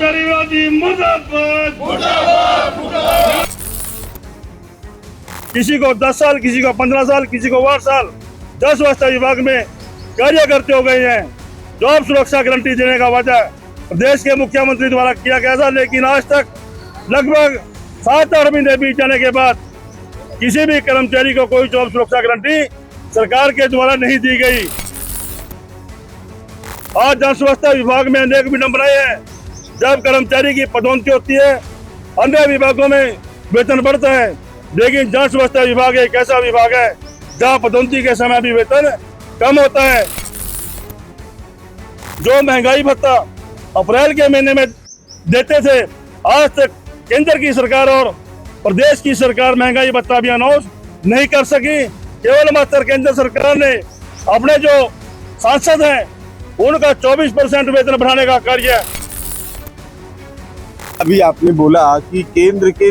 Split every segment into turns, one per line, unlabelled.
नारीवादी मुर्दाबाद मुर्दाबाद। किसी को 10 साल, किसी को 15 साल, किसी को 8 साल 10 वर्ष विभाग में कार्य करते हो गए हैं। जॉब सुरक्षा गारंटी देने का वादा प्रदेश के मुख्यमंत्री द्वारा किया गया था, लेकिन आज तक लगभग 7-8 महीने बीत जाने के बाद किसी भी कर्मचारी को कोई जॉब सुरक्षा गारंटी सरकार के द्वारा नहीं दी गई। आज जन स्वास्थ्य विभाग में अनेक विडंबनाएं हैं। जब कर्मचारी की पदोन्नति होती है, अन्य विभागों में वेतन बढ़ता है, लेकिन जन स्वास्थ्य विभाग एक ऐसा विभाग है जहां पदोन्नति के समय भी वेतन कम होता है। जो महंगाई भत्ता अप्रैल के महीने में देते थे, आज तक केंद्र की सरकार और प्रदेश की सरकार महंगाई भत्ता भी अनाउंस नहीं कर सकी। केवल मात्र केंद्र सरकार ने अपने जो सांसद हैं उनका 24% वेतन बढ़ाने का कार्य।
अभी आपने बोला कि केंद्र के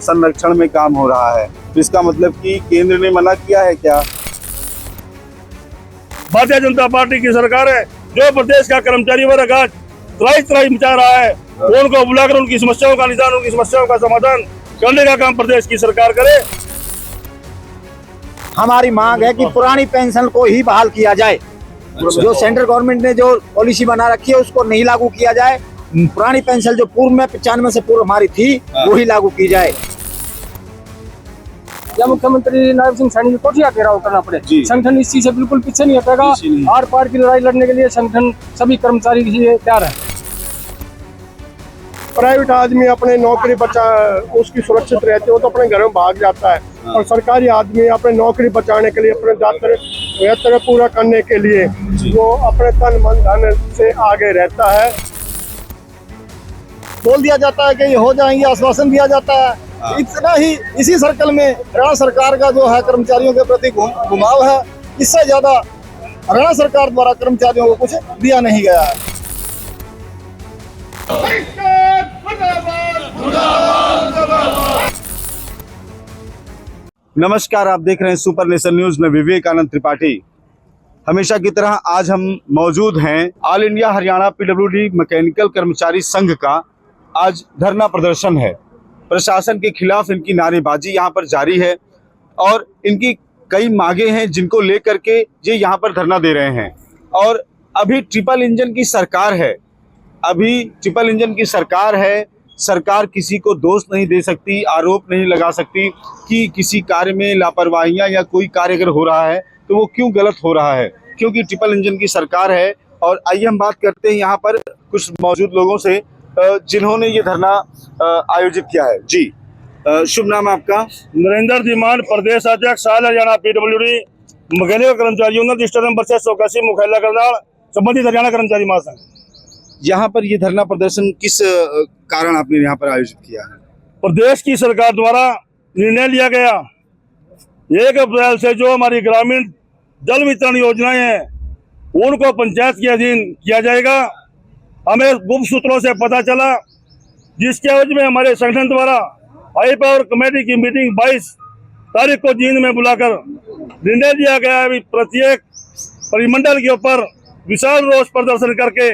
संरक्षण में काम हो रहा है, तो इसका मतलब कि केंद्र ने मना किया है क्या?
भारतीय जनता पार्टी की सरकार है, जो प्रदेश का कर्मचारी वर्ग आज त्राही मचा रहा है, उनको बुलाकर उनकी समस्याओं का निदान, उनकी समस्याओं का समाधान करने का काम प्रदेश की सरकार करे।
हमारी मांग है कि पुरानी पेंशन को ही बहाल किया जाए। जो सेंट्रल गवर्नमेंट ने जो पॉलिसी बना रखी है उसको नहीं लागू किया जाए। पुरानी पेंशन जो पूर्व में 95 से पूर्व हमारी थी वो ही लागू की जाए।
या मुख्यमंत्री नायब सिंह सैनी को कोठिया घेराव करना पड़े। संगठन इस चीज से बिल्कुल पीछे नहीं हटेगा। आर पार की लड़ाई लड़ने के लिए संगठन सभी कर्मचारी तैयार है।
प्राइवेट आदमी अपने नौकरी बचा उसकी सुरक्षित रहती है, वो तो अपने घर में भाग जाता है, और सरकारी आदमी अपने नौकरी बचाने के लिए, अपने दायित्व पूरा करने के लिए वो अपने तन मन धन से आगे रहता है।
बोल दिया जाता है कि ये हो जाएंगे, आश्वासन दिया जाता है। इतना ही इसी सर्कल में हरियाणा सरकार का जो है कर्मचारियों के प्रति घुमाव है। इससे ज्यादा हरियाणा सरकार द्वारा कर्मचारियों को कुछ दिया नहीं गया है।
नमस्कार, आप देख रहे हैं सुपर नेशन न्यूज में विवेकानंद त्रिपाठी। हमेशा की तरह आज हम मौजूद हैं all India Haryana PWD mechanical कर्मचारी संघ का आज धरना प्रदर्शन है। प्रशासन के खिलाफ इनकी नारेबाजी यहाँ पर जारी है और इनकी कई मांगे हैं जिनको लेकर के ये यहाँ पर धरना दे रहे हैं। और अभी ट्रिपल इंजन की सरकार है, सरकार किसी को दोष नहीं दे सकती, आरोप नहीं लगा सकती कि किसी कार्य में लापरवाहियां या कोई कार्य अगर हो रहा है तो वो क्यों गलत हो रहा है, क्योंकि ट्रिपल इंजन की सरकार है। और आइए हम बात करते हैं यहाँ पर कुछ मौजूद लोगों से जिन्होंने ये धरना आयोजित किया है। जी, शुभ नाम आपका?
नरेंद्र धीमान, प्रदेश अध्यक्ष ऑल हरियाणा पीडब्ल्यूडी मैकेनिकल कर्मचारियों ने रजिस्टर नंबर 681 मुखैला करनाल संबंधित हरियाणा कर्मचारी महासंघ।
यहाँ पर ये धरना प्रदर्शन किस कारण आपने यहाँ पर आयोजित किया है?
प्रदेश की सरकार द्वारा निर्णय लिया गया 1 अप्रैल से जो हमारी ग्रामीण जल वितरण योजनाएं हैं उनको पंचायत के अधीन किया जाएगा। हमें गुप्त सूत्रों से पता चला, जिसके एवज में हमारे संगठन द्वारा हाई पावर कमेटी की मीटिंग 22 तारीख को जींद में बुलाकर निर्णय लिया गया है। प्रत्येक परिमंडल के ऊपर विशाल रोष प्रदर्शन करके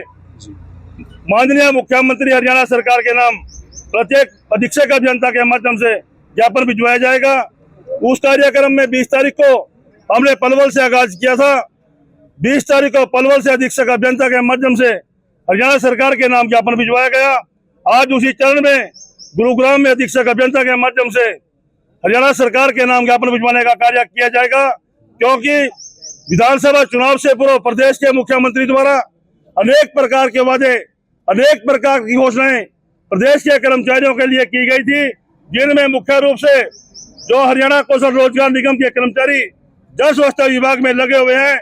माननीय मुख्यमंत्री हरियाणा सरकार के नाम प्रत्येक अधीक्षक अभियंता के माध्यम से ज्ञापन भिजवाया जाएगा। उस कार्यक्रम में 20 तारीख को हमने पलवल से आगाज किया था। 20 तारीख को पलवल से अधीक्षक अभियंता के माध्यम से हरियाणा सरकार के नाम ज्ञापन भिजवाया गया। आज उसी चरण में गुरुग्राम में अधीक्षक अभियंता के माध्यम से हरियाणा सरकार के नाम ज्ञापन भिजवाने का कार्य किया जाएगा, क्योंकि विधानसभा चुनाव से पूर्व प्रदेश के मुख्यमंत्री द्वारा अनेक प्रकार के वादे, अनेक प्रकार की घोषणाएं प्रदेश के कर्मचारियों के लिए की गई थी, जिनमें मुख्य रूप से जो हरियाणा कौशल रोजगार निगम के कर्मचारी जन स्वास्थ्य विभाग में लगे हुए हैं,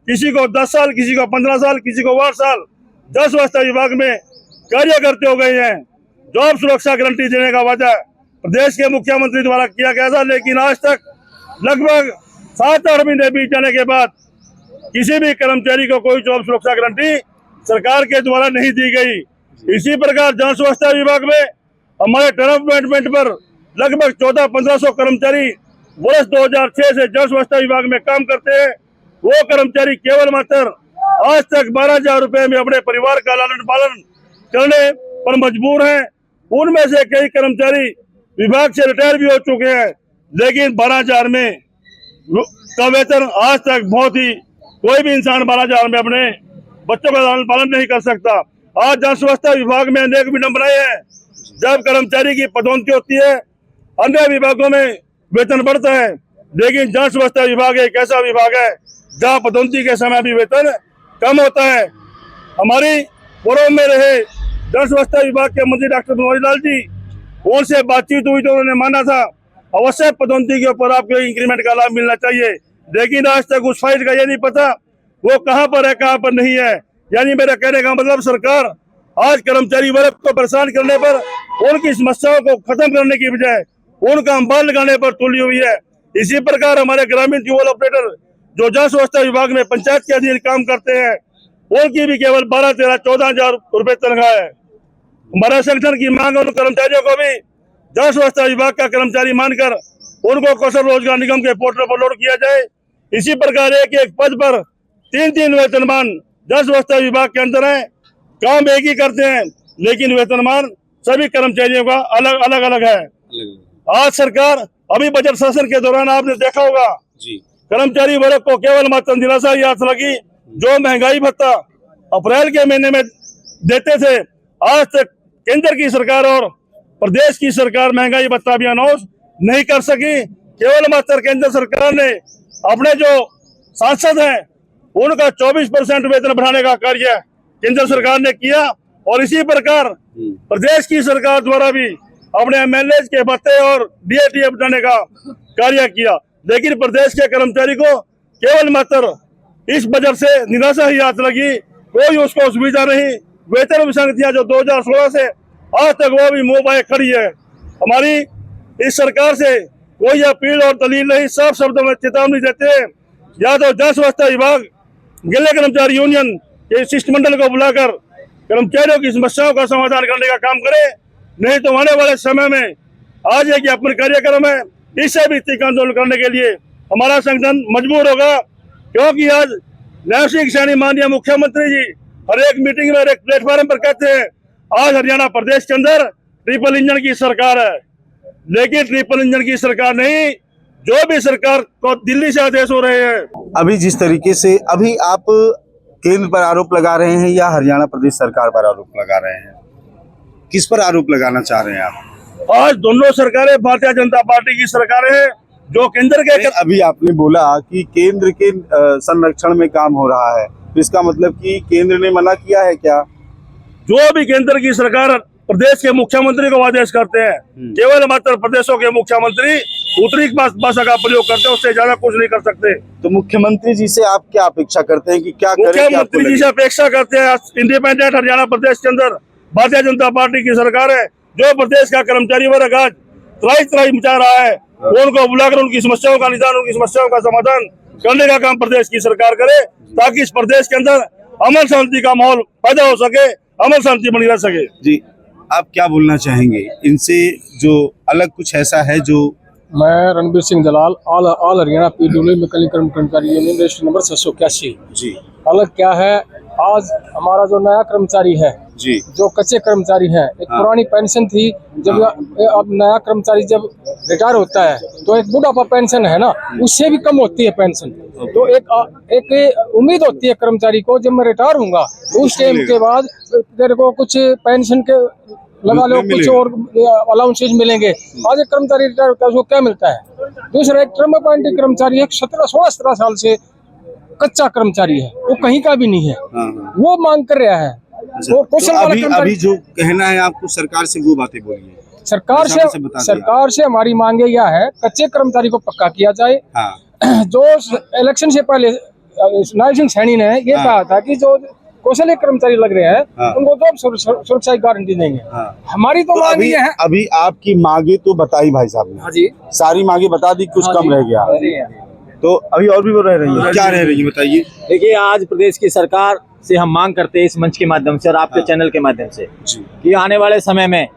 किसी को 10 साल, किसी को 15 साल, किसी को 8 साल जन स्वास्थ्य विभाग में कार्य करते हो गए हैं। जॉब सुरक्षा गारंटी देने का वादा प्रदेश के मुख्यमंत्री द्वारा किया गया था, लेकिन आज तक लगभग 7-8 महीने बीत जाने के बाद किसी भी कर्मचारी को कोई जॉब सुरक्षा गारंटी सरकार के द्वारा नहीं दी गई। इसी प्रकार जन स्वास्थ्य विभाग में हमारे टर्म अपॉइंटमेंट पर लगभग 1400-1500 कर्मचारी वर्ष 2006 से जन स्वास्थ्य विभाग में काम करते हैं। वो कर्मचारी केवल मात्र आज तक 12,000 रुपए में अपने परिवार का लालन पालन करने पर मजबूर हैं। उनमें से कई कर्मचारी विभाग से रिटायर भी हो चुके हैं, लेकिन 12,000 में का वेतन आज तक बहुत ही कोई भी इंसान 12,000 में अपने बच्चों का लालन पालन नहीं कर सकता। आज जन स्वच्छता विभाग में अनेक विडंबनाएं हैं। जब कर्मचारी की पदोन्नति होती है, अन्य विभागों में वेतन बढ़ता है, लेकिन जन स्वच्छता विभाग एक ऐसा विभाग है जहाँ पदोन्नति के समय भी वेतन कम होता है। हमारी पूर्व में रहे जन स्वच्छता विभाग के मंत्री डॉक्टर बनवारी लाल जी, उनसे बातचीत हुई तो उन्होंने माना था अवश्य पदोन्नति के ऊपर आपको इंक्रीमेंट का लाभ मिलना चाहिए, लेकिन आज तक उस फाइल का ये नहीं पता वो कहाँ पर है, कहाँ पर नहीं है। यानी मेरा कहने का मतलब सरकार आज कर्मचारी वर्ग को परेशान करने पर, उनकी समस्याओं को खत्म करने की बजाय उनका अंबाल लगाने पर तुली हुई है। इसी प्रकार हमारे ग्रामीण ट्यूबवेल ऑपरेटर जो जन स्वच्छता विभाग में पंचायत के अधीन काम करते हैं, उनकी भी केवल 12, 13, 14,000 रुपए तनख्वाह है। हमारे संगठन की मांग उन कर्मचारियों को भी जन स्वच्छता विभाग का कर्मचारी मानकर उनको कौशल रोजगार निगम के पोर्टल पर लोड किया जाए। इसी प्रकार एक पद पर 3-3 वेतनमान जन स्वच्छता विभाग के अंदर है, काम एक ही करते हैं, लेकिन वेतनमान सभी कर्मचारियों का अलग अलग है। आज सरकार अभी बजट सत्र के दौरान आपने देखा होगा
जी,
कर्मचारी वर्ग को केवल मात्र निराशा ही हाथ लगी। जो महंगाई भत्ता अप्रैल के महीने में देते थे, आज तक केंद्र की सरकार और प्रदेश की सरकार महंगाई भत्ता भी अनाउंस नहीं कर सकी। केवल मात्र केंद्र सरकार ने अपने जो सांसद हैं उनका 24% वेतन बढ़ाने का कार्य केंद्र सरकार ने किया, और इसी प्रकार प्रदेश की सरकार द्वारा भी अपने एमएलए के भत्ते और डीएटीए बढ़ाने का कार्य किया, लेकिन प्रदेश के कर्मचारी को केवल मात्र इस बजट से निराशा ही हाथ लगी। कोई उसको सुविधा नहीं। वेतन विसंगतियां जो 2016 से आज तक वो भी मुंह बाए खड़ी है। हमारी इस सरकार से कोई अपील और दलील नहीं, साफ शब्दों में चेतावनी देते हैं, या तो जन स्वच्छता विभाग गैर कर्मचारी यूनियन के शिष्टमंडल को बुलाकर कर्मचारियों की समस्याओं का समाधान करने का काम करे, नहीं तो आने वाले समय में आज एक ज्ञापन कार्यक्रम है, इससे भी तीखा आंदोलन करने के लिए हमारा संगठन मजबूर होगा। क्योंकि आज नैब सिंह सैनी माननीय मुख्यमंत्री जी हर एक मीटिंग में, हर एक प्लेटफॉर्म पर कहते हैं आज हरियाणा प्रदेश के अंदर ट्रिपल इंजन की सरकार है, लेकिन ट्रिपल इंजन की सरकार नहीं, जो भी सरकार को दिल्ली से आदेश हो रहे हैं।
अभी जिस तरीके से अभी आप केंद्र पर आरोप लगा रहे हैं या हरियाणा प्रदेश सरकार पर आरोप लगा रहे हैं, किस पर आरोप लगाना चाह रहे हैं आप?
आज दोनों सरकारें भारतीय जनता पार्टी की सरकारें हैं, जो केंद्र के
अभी आपने बोला कि केंद्र के संरक्षण में काम हो रहा है, तो इसका मतलब कि केंद्र ने मना किया है क्या?
जो भी केंद्र की सरकार प्रदेश के मुख्यमंत्री को आदेश करते हैं, केवल मात्र प्रदेशों के मुख्यमंत्री उत्तरी भाषा का प्रयोग करते हैं, उससे ज्यादा कुछ नहीं कर सकते।
तो मुख्यमंत्री जी से आप क्या अपेक्षा करते हैं कि क्या करें?
मुख्यमंत्री जी से अपेक्षा करते हैं, इंडिपेंडेंट हरियाणा प्रदेश के अंदर भारतीय जनता पार्टी की सरकार है, जो प्रदेश का कर्मचारी वर्ग आज त्राही मचा रहा है, उनको बुलाकर उनकी समस्याओं का निदान, उनकी समस्याओं का समाधान करने का काम प्रदेश की सरकार करे, ताकि इस प्रदेश के अंदर अमन शांति का माहौल पैदा हो सके, अमन शांति बनी रह सके।
जी, आप क्या बोलना चाहेंगे इनसे, जो अलग कुछ ऐसा है जो?
मैं Ranbir Singh Dalal, all Haryana PWD mechanical कर्मचारी यूनियन रजिस्टर नंबर 781
जी।
अलग क्या है, आज हमारा जो नया कर्मचारी है
जी,
जो कच्चे कर्मचारी हैं, एक पुरानी पेंशन थी, जब अब नया कर्मचारी जब रिटायर होता है तो एक बुढ़ापा पेंशन है ना, उससे भी कम होती है पेंशन। तो एक उम्मीद होती है कर्मचारी को, जब मैं रिटायर होऊंगा तो उस टाइम के बाद तेरे को कुछ पेंशन के लगा लो, कुछ और अलाउंसेज मिलेंगे। आज एक कर्मचारी रिटायर होता है, उसको क्या मिलता है? दूसरा एक टर्म अपॉइंटेड कर्मचारी है, 16 साल से कच्चा कर्मचारी है, वो कहीं का भी नहीं है, वो मांग कर रहा है। वो
तो अभी जो कहना है आपको सरकार से, वो बातें बोलिए।
सरकार से हमारी मांगे यह है, कच्चे कर्मचारी को पक्का किया जाए। जो इलेक्शन से पहले नायब सिंह सैनी ने ये कहा था कि जो कौशल कर्मचारी लग रहे हैं उनको तो सुरक्षा की गारंटी देंगे। हमारी तो मांग ये है।
अभी आपकी मांगे तो बताई भाई साहब ने?
हाँ जी,
सारी मांगे बता दी, कुछ कम रह गया तो अभी और भी वो रह रही है, क्या रह रही है बताइए?
देखिए, आज प्रदेश की सरकार से हम मांग करते हैं इस मंच के माध्यम से और आपके चैनल के माध्यम से कि आने वाले समय में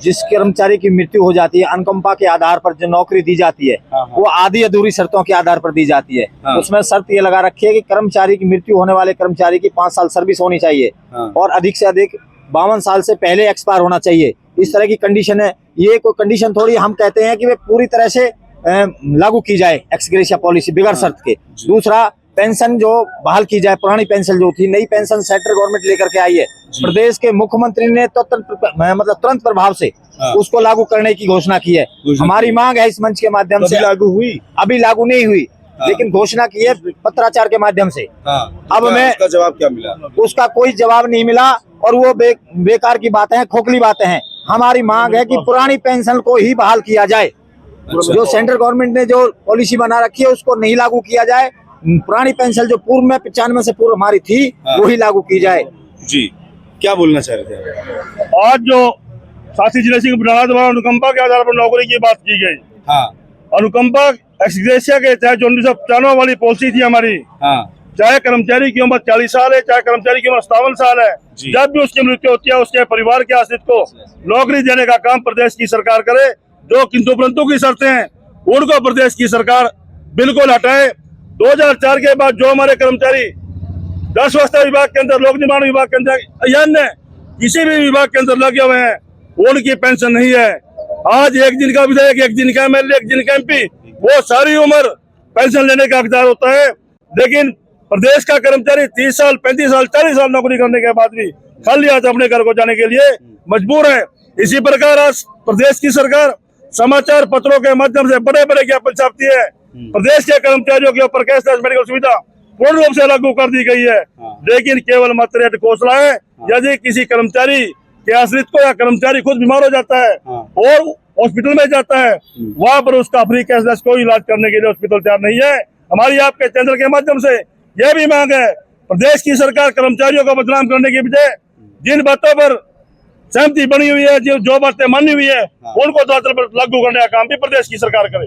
जिस कर्मचारी की मृत्यु हो जाती है, अनुकंपा के आधार पर जो नौकरी दी जाती है वो आधी अधूरी शर्तों के आधार पर दी जाती है। उसमें शर्त ये लगा रखी है कि कर्मचारी की मृत्यु होने वाले कर्मचारी की 5 साल सर्विस होनी चाहिए और अधिक से अधिक 52 साल से पहले एक्सपायर होना चाहिए, इस तरह की कंडीशन है। ये कोई कंडीशन थोड़ी हम कहते हैं कि वे पूरी तरह से लागू की जाए एक्स ग्रेशिया पॉलिसी बिगड़ शर्त के। दूसरा, पेंशन जो बहाल की जाए, पुरानी पेंशन जो थी, नई पेंशन सेंट्रल गवर्नमेंट लेकर के आई है, प्रदेश के मुख्यमंत्री ने तो तुरंत प्रभाव से उसको लागू करने की घोषणा की है। हमारी मांग है इस मंच के माध्यम से,
लागू हुई,
अभी लागू नहीं हुई, लेकिन घोषणा की है पत्राचार के माध्यम से। अब मैं
उसका जवाब क्या मिला?
उसका कोई जवाब नहीं मिला और वो बेकार की बातें हैं, खोखली बातें हैं। हमारी मांग है कि पुरानी पेंशन को ही बहाल किया जाए। जो सेंट्रल गवर्नमेंट ने जो पॉलिसी बना रखी है उसको नहीं लागू किया जाए। पुरानी पेंशन जो पूर्व में 95 से पूर्व हमारी थी वो ही लागू की जाए।
जी, क्या बोलना चाह रहे थे?
आज जो साथी जिले सिंह बुढ़ाना द्वारा अनुकंपा के आधार पर नौकरी की बात की गई,
हाँ
अनुकंपा एक्स ग्रेशिया के चाहे जो 1995 वाली पॉलिसी थी हमारी,
हाँ
चाहे कर्मचारी की उम्र 40 साल है, चाहे कर्मचारी की उम्र 57 साल है, जब भी उसकी मृत्यु होती है उसके परिवार के आश्रित को नौकरी देने का काम प्रदेश की सरकार करे। जो किंतु परंतु की शर्तें हैं उनको प्रदेश की सरकार बिल्कुल हटाए। 2004 के बाद जो हमारे कर्मचारी जल स्वच्छता विभाग के अंदर, लोक निर्माण विभाग के अंदर या अन्य किसी भी विभाग के अंदर लगे हुए हैं, उनकी पेंशन नहीं है। आज एक दिन का विधायक, एक दिन का एमएलए, एक दिन का एमपी, वो सारी उम्र पेंशन लेने का हकदार होता है। लेकिन प्रदेश का कर्मचारी 30 साल, 35 साल, 40 साल नौकरी करने के बाद भी खाली हाथ अपने घर को जाने के लिए मजबूर है। इसी प्रकार आज प्रदेश की सरकार समाचार पत्रों के माध्यम से बड़े बड़े ज्ञापन छापती है। प्रदेश के कर्मचारियों के ऊपर कैशलेस मेडिकल सुविधा पूर्ण रूप से लागू कर दी गई है, लेकिन केवल मात्र घोषणा है। यदि किसी कर्मचारी के आश्रित को या कर्मचारी खुद बीमार हो जाता है और हॉस्पिटल में जाता है, वहां पर उसका फ्री कैशलेस कोई इलाज करने के लिए हॉस्पिटल तैयार नहीं है। हमारी आपके चैनल के माध्यम से यह भी मांग है, प्रदेश की सरकार कर्मचारियों को बदनाम करने के बजाय जिन बातों पर सहमति बनी हुई है, जो बातें मानी हुई है, उनको लागू करने का काम भी प्रदेश की सरकार करे।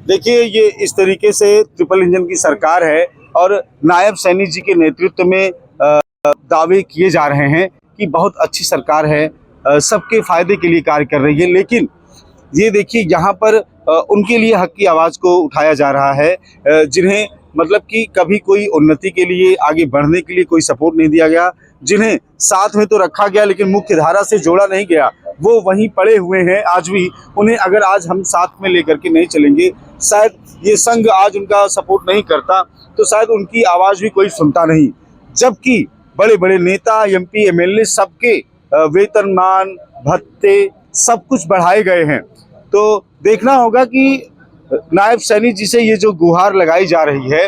देखिए, ये इस तरीके से ट्रिपल इंजन की सरकार है और नायब सैनी जी के नेतृत्व में दावे किए जा रहे हैं कि बहुत अच्छी सरकार है, सबके फायदे के लिए कार्य कर रही है। लेकिन ये देखिए, यहाँ पर उनके लिए हक की आवाज़ को उठाया जा रहा है, जिन्हें मतलब कि कभी कोई उन्नति के लिए, आगे बढ़ने के लिए कोई सपोर्ट नहीं दिया गया, जिन्हें साथ में तो रखा गया लेकिन मुख्य धारा से जोड़ा नहीं गया, वो वहीं पड़े हुए हैं आज भी। उन्हें अगर आज हम साथ में लेकर के नहीं चलेंगे, शायद ये संघ आज उनका सपोर्ट नहीं करता, तो शायद उनकी आवाज़ भी कोई सुनता नहीं। जबकि बड़े बड़े नेता, एमपी, एमएलए सबके वेतनमान, भत्ते सब कुछ बढ़ाए गए हैं। तो देखना होगा कि नायब सैनी जी से ये जो गुहार लगाई जा रही है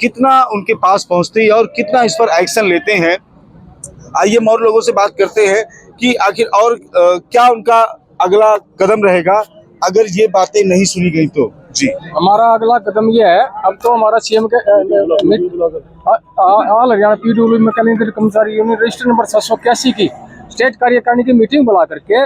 कितना उनके पास पहुंचती है और कितना इस पर एक्शन लेते हैं। आइए हम और लोगों से बात करते हैं कि आखिर और क्या उनका अगला कदम रहेगा अगर ये बातें नहीं सुनी गई तो। जी,
हमारा अगला कदम ये है, अब तो हमारा सीएम के ऑल हरियाणा पीडब्ल्यू मैकेनिकल कर्मचारी यूनियन रजिस्टर नंबर 781 की स्टेट कार्यकारिणी की मीटिंग बुला करके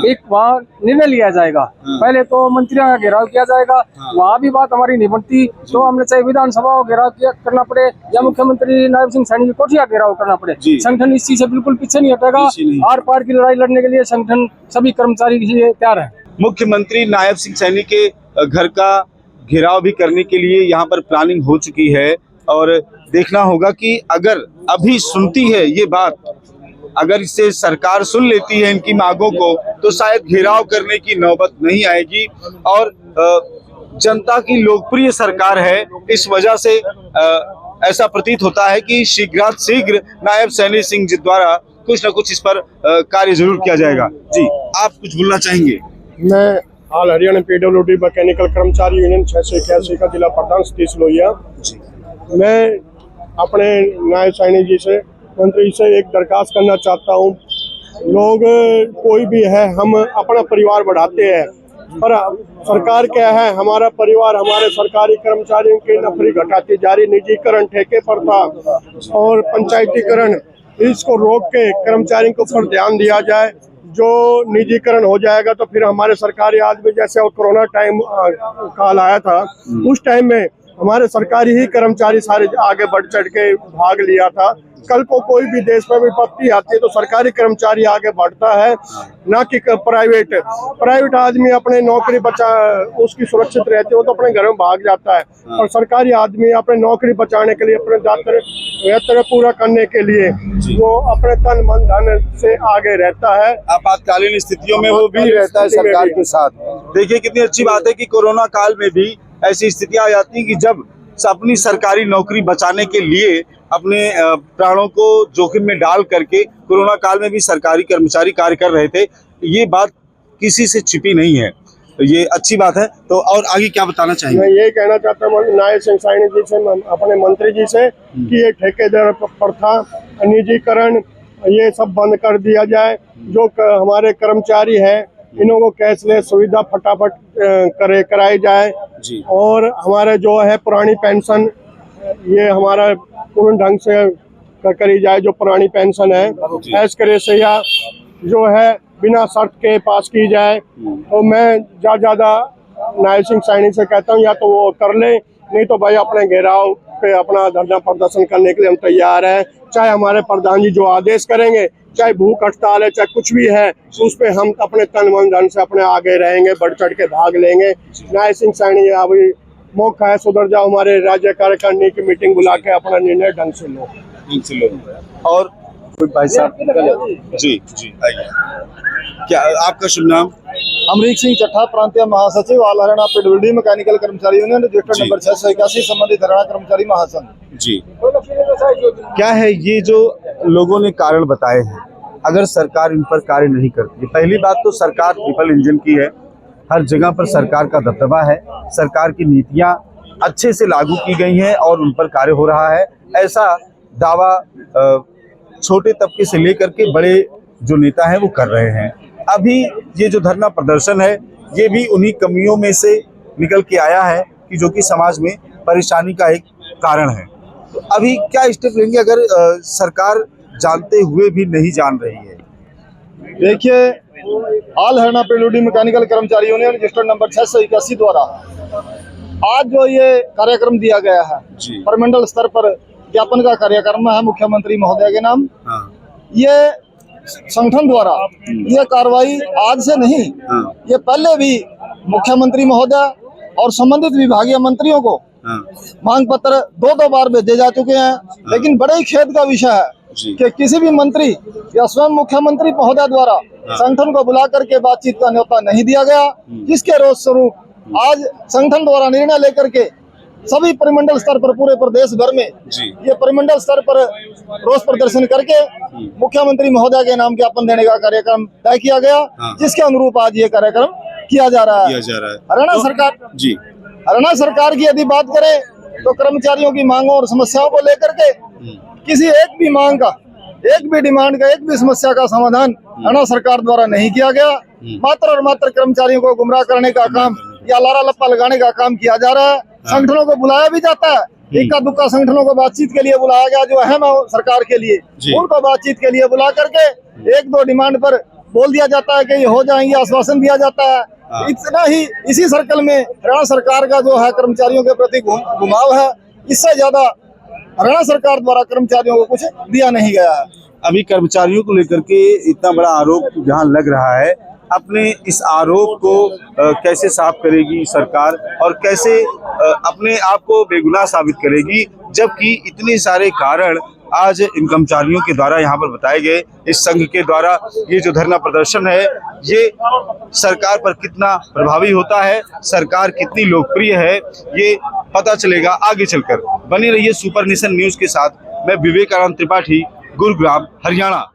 एक वहाँ निर्णय लिया जाएगा। पहले तो मंत्रियों का घेराव किया जाएगा, वहाँ भी बात हमारी नहीं बनती तो हमने चाहे विधानसभा को घेराव करना पड़े या मुख्यमंत्री नायब सिंह सैनी की कोठी का घेराव करना पड़े, संगठन इस चीज से बिल्कुल पीछे नहीं हटेगा। आर पार की लड़ाई लड़ने के लिए संगठन सभी कर्मचारी तैयार है।
मुख्यमंत्री नायब सिंह सैनी के घर का घेराव भी करने के लिए यहाँ पर प्लानिंग हो चुकी है और देखना होगा कि अगर अभी सुनती है ये बात, अगर इसे सरकार सुन लेती है इनकी मांगों को, तो शायद घेराव करने की नौबत नहीं आएगी। और जनता की लोकप्रिय सरकार है, इस वजह से ऐसा प्रतीत होता है कि शीघ्र नायब सैनी सिंह जी द्वारा कुछ न कुछ इस पर कार्य जरूर किया जाएगा। जी, आप कुछ बोलना चाहेंगे?
मैं ऑल हरियाणा पीडब्ल्यूडी मैकेनिकल कर्मचारी यूनियन 681 का जिला प्रधान सतीश लोहिया। मैं अपने नायब सैनी जी से, मंत्री से एक दरखास्त करना चाहता हूँ। लोग कोई भी है, हम अपना परिवार बढ़ाते हैं, पर सरकार क्या है, हमारा परिवार हमारे सरकारी कर्मचारियों की नौकरी घटाती जा रही। निजीकरण, ठेके पर था और पंचायतीकरण, इसको रोक के कर्मचारियों को पर ध्यान दिया जाए। जो निजीकरण हो जाएगा तो फिर हमारे सरकारी आदमी, जैसे और कोरोना टाइम काल आया था, उस टाइम में हमारे सरकारी ही कर्मचारी सारे आगे बढ़ चढ़ के भाग लिया था। कल को कोई भी देश में विपत्ति आती है तो सरकारी कर्मचारी आगे बढ़ता है, ना कि प्राइवेट आदमी अपने नौकरी बचा उसकी सुरक्षित रहती है, वो तो अपने घर में भाग जाता है। और सरकारी आदमी अपने नौकरी बचाने के लिए, अपने दायित्व पूरा करने के लिए वो अपने तन मन धन से आगे रहता है।
आपातकालीन स्थितियों में वो भी रहता है सरकार के साथ। देखिए कितनी अच्छी बात है कि कोरोना काल में भी ऐसी स्थितियां आ जाती हैं कि जब अपनी सरकारी नौकरी बचाने के लिए अपने प्राणों को जोखिम में डाल करके कोरोना काल में भी सरकारी कर्मचारी कार्य कर रहे थे। ये बात किसी से छिपी नहीं है, तो ये अच्छी बात है। तो और आगे क्या बताना चाहिए?
मैं ये कहना चाहता हूँ नायब सिंह साइनी जी से, अपने मंत्री जी से, कि ये ठेकेदार प्रथा, निजीकरण, ये सब बंद कर दिया जाए। जो हमारे कर्मचारी हैं इन्हों को कैशलेस सुविधा फटाफट कराई जाए
जी।
और हमारे जो है पुरानी पेंशन, ये हमारा पूर्ण ढंग से करी जाए। जो पुरानी पेंशन है ऐश करे से या जो है बिना शर्त के पास की जाए। तो मैं ज्यादा नायब सिंह साइनी से कहता हूँ या तो वो कर ले, नहीं तो भाई अपने घेराव पे अपना धरना प्रदर्शन करने के लिए हम तैयार हैं। चाहे हमारे प्रधान जी जो आदेश करेंगे, चाहे भूख हड़ताल है, चाहे कुछ भी है, उस पे हम अपने तन मन धन से अपने आगे रहेंगे, बढ़ चढ़ के भाग लेंगे। नायब सिंह साइनी अभी मौका है, सुधर जाओ, हमारे राज्य कार्यकारिणी की मीटिंग बुला के अपना निर्णय ढंग से लो।
और कोई भाई साहब जी आइए, क्या आपका शुभ नाम?
अमरीक सिंह चट्ठा, प्रांतीय महासचिव, ऑल हरियाणा पीडब्ल्यूडी मैकेनिकल कर्मचारी यूनियन, रजिस्टर्ड नंबर 681, संबंधित हरियाणा कर्मचारी महासंघ
जी। क्या है ये जो लोगों ने कारण बताए हैं, अगर सरकार इन पर कार्य नहीं करती? पहली बात तो सरकार ट्रिपल इंजन की है, हर जगह पर सरकार का दबदबा है, सरकार की नीतियां अच्छे से लागू की गई हैं और उन पर कार्य हो रहा है, ऐसा दावा छोटे तबके से लेकर के बड़े जो नेता हैं वो कर रहे हैं। अभी ये जो धरना प्रदर्शन है ये भी उन्हीं कमियों में से निकल के आया है कि जो कि समाज में परेशानी का एक कारण है। तो अभी क्या स्टेप लेंगे अगर सरकार जानते हुए भी नहीं जान रही है?
देखिए, ऑल हरियाणा पीडब्ल्यूडी मैकेनिकल कर्मचारी यूनियन, रजिस्टर्ड नंबर 681 द्वारा आज जो ये कार्यक्रम दिया गया है
जी।
प्रमंडल स्तर पर ज्ञापन का कार्यक्रम है मुख्यमंत्री महोदय के नाम। ये संगठन द्वारा ये कार्रवाई आज से नहीं, ये पहले भी मुख्यमंत्री महोदय और संबंधित विभागीय मंत्रियों को मांग पत्र दो बार भेजे जा चुके हैं। लेकिन बड़े ही खेद का विषय है कि किसी भी मंत्री या स्वयं मुख्यमंत्री महोदय द्वारा संगठन को बुला करके बातचीत का न्योता नहीं दिया गया, जिसके रोष स्वरूप आज संगठन द्वारा निर्णय लेकर के सभी परिमंडल स्तर पर पूरे प्रदेश भर में ये परिमंडल स्तर पर रोष प्रदर्शन करके मुख्यमंत्री महोदय के नाम ज्ञापन देने का कार्यक्रम तय किया गया, जिसके अनुरूप आज ये कार्यक्रम किया जा रहा है। हरियाणा सरकार की यदि बात करें तो कर्मचारियों की मांगों और समस्याओं को लेकर के किसी एक भी मांग का, एक भी डिमांड का, एक भी समस्या का समाधान हरियाणा सरकार द्वारा नहीं किया गया। मात्र और मात्र कर्मचारियों को गुमराह करने का काम या लारा लप्पा लगाने का काम किया जा रहा है। संगठनों को बुलाया भी जाता है, इक्का दुक्का संगठनों को बातचीत के लिए बुलाया गया जो अहम है सरकार के लिए, उनको बातचीत के लिए बुला करके एक दो डिमांड पर बोल दिया जाता है कि ये हो जाएंगे, आश्वासन दिया जाता है। इतना ही इसी सर्कल में हरियाणा सरकार का जो है कर्मचारियों के प्रति घुमाव है। इससे ज्यादा हरियाणा सरकार द्वारा कर्मचारियों को कुछ दिया नहीं गया है।
अभी कर्मचारियों को लेकर के इतना बड़ा आरोप जहां लग रहा है, अपने इस आरोप को कैसे साफ करेगी सरकार और कैसे अपने आप को बेगुनाह साबित करेगी, जबकि इतने सारे कारण आज इन कर्मचारियों के द्वारा यहाँ पर बताए गए। इस संघ के द्वारा ये जो धरना प्रदर्शन है ये सरकार पर कितना प्रभावी होता है, सरकार कितनी लोकप्रिय है, ये पता चलेगा आगे चलकर। बने रहिए सुपर नेशन न्यूज के साथ। मैं विवेकानंद त्रिपाठी, गुरुग्राम, हरियाणा।